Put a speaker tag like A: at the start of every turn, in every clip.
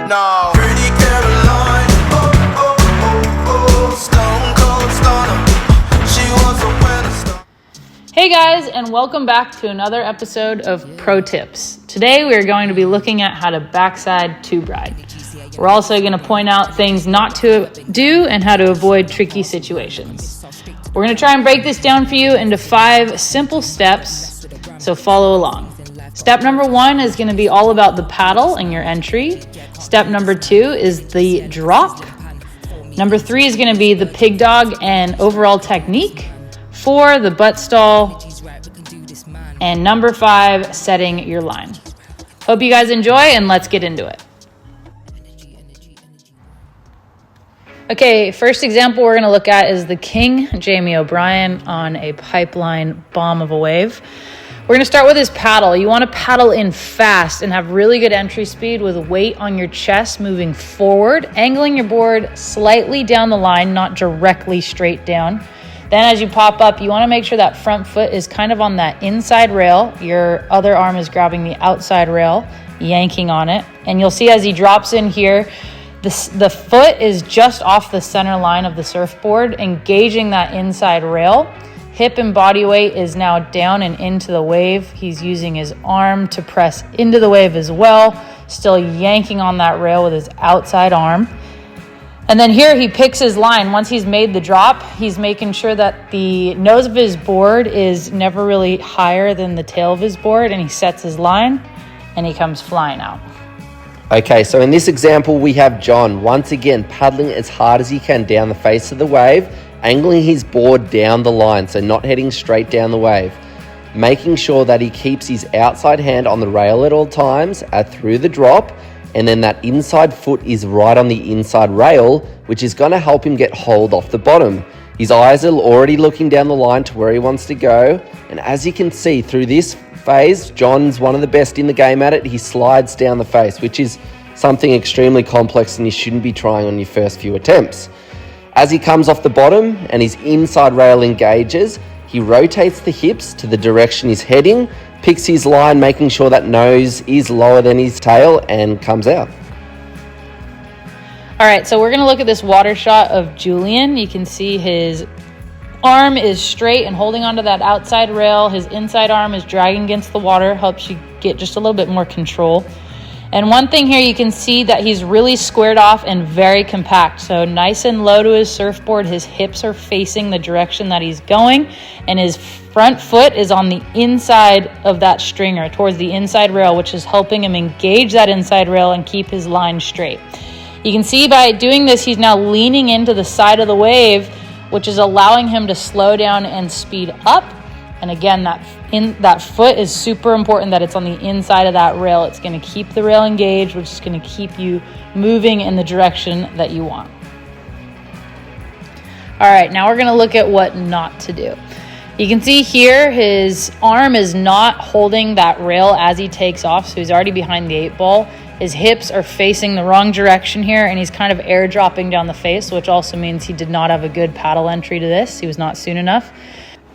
A: No. Pretty Caroline, stone cold stunner. She was a winner star.
B: Hey guys, and welcome back to another episode of Pro Tips. Today we are going to be looking at how to backside tube ride. We're also going to point out things not to do and how to avoid tricky situations. We're going to try and break this down for you into 5 simple steps, so follow along. Step number 1 is going to be all about the paddle and your entry. Step number 2 is the drop. Number 3 is going to be the pig dog and overall technique. 4, the butt stall. And number 5, setting your line. Hope you guys enjoy, and let's get into it. Okay, first example we're going to look at is the King, Jamie O'Brien, on a pipeline bomb of a wave. We're going to start with his paddle. You want to paddle in fast and have really good entry speed with weight on your chest moving forward, angling your board slightly down the line, not directly straight down. Then as you pop up, you want to make sure that front foot is kind of on that inside rail. Your other arm is grabbing the outside rail, yanking on it. And you'll see as he drops in here, the foot is just off the center line of the surfboard, engaging that inside rail. Hip and body weight is now down and into the wave. He's using his arm to press into the wave as well, still yanking on that rail with his outside arm. And then here he picks his line. Once he's made the drop, he's making sure that the nose of his board is never really higher than the tail of his board, and he sets his line and he comes flying out.
C: Okay, so in this example, we have John once again paddling as hard as he can down the face of the wave, angling his board down the line, so not heading straight down the wave. Making sure that he keeps his outside hand on the rail at all times through the drop, and then that inside foot is right on the inside rail, which is going to help him get hold off the bottom. His eyes are already looking down the line to where he wants to go, and as you can see through this phase, John's one of the best in the game at it. He slides down the face, which is something extremely complex and you shouldn't be trying on your first few attempts. As he comes off the bottom and his inside rail engages, he rotates the hips to the direction he's heading, picks his line, making sure that nose is lower than his tail, and comes out.
B: All right, so we're going to look at this water shot of Julian. You can see his arm is straight and holding onto that outside rail. His inside arm is dragging against the water, helps you get just a little bit more control. And one thing here, you can see that he's really squared off and very compact. So nice and low to his surfboard. His hips are facing the direction that he's going, and his front foot is on the inside of that stringer towards the inside rail, which is helping him engage that inside rail and keep his line straight. You can see by doing this, he's now leaning into the side of the wave, which is allowing him to slow down and speed up. And again, that foot is super important, that it's on the inside of that rail. It's going to keep the rail engaged, which is going to keep you moving in the direction that you want. All right, now we're going to look at what not to do. You can see here his arm is not holding that rail as he takes off, so he's already behind the 8 ball. His hips are facing the wrong direction here, and he's kind of airdropping down the face, which also means he did not have a good paddle entry to this. He was not soon enough.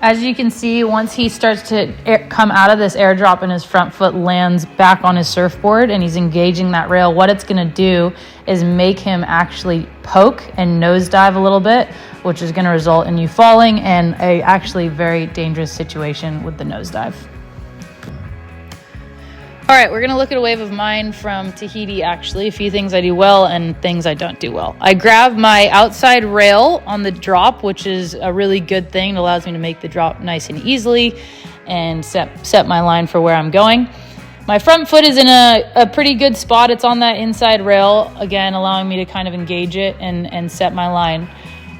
B: As you can see, once he starts to come out of this airdrop and his front foot lands back on his surfboard and he's engaging that rail, what it's going to do is make him actually poke and nosedive a little bit, which is going to result in you falling and a actually very dangerous situation with the nosedive. All right, we're going to look at a wave of mine from Tahiti, actually. A few things I do well and things I don't do well. I grab my outside rail on the drop, which is a really good thing. It allows me to make the drop nice and easily and set my line for where I'm going. My front foot is in a pretty good spot. It's on that inside rail, again, allowing me to kind of engage it and set my line.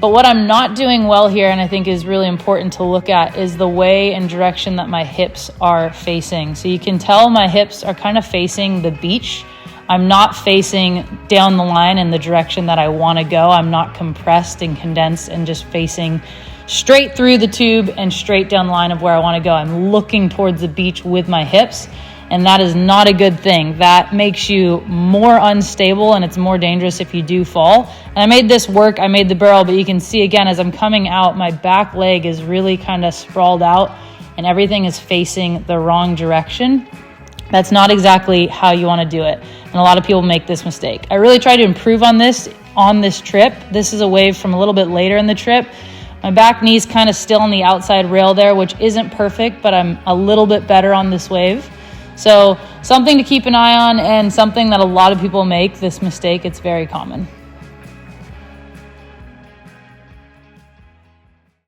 B: But what I'm not doing well here, and I think is really important to look at, is the way and direction that my hips are facing. So you can tell my hips are kind of facing the beach. I'm not facing down the line in the direction that I want to go. I'm not compressed and condensed and just facing straight through the tube and straight down the line of where I want to go. I'm looking towards the beach with my hips, and that is not a good thing. That makes you more unstable, and it's more dangerous if you do fall. And I made this work. I made the barrel, but you can see again as I'm coming out, my back leg is really kind of sprawled out and everything is facing the wrong direction. That's not exactly how you want to do it. And a lot of people make this mistake. I really tried to improve on this trip. This is a wave from a little bit later in the trip. My back knee's kind of still on the outside rail there, which isn't perfect, but I'm a little bit better on this wave. So something to keep an eye on, and something that a lot of people make this mistake. It's very common.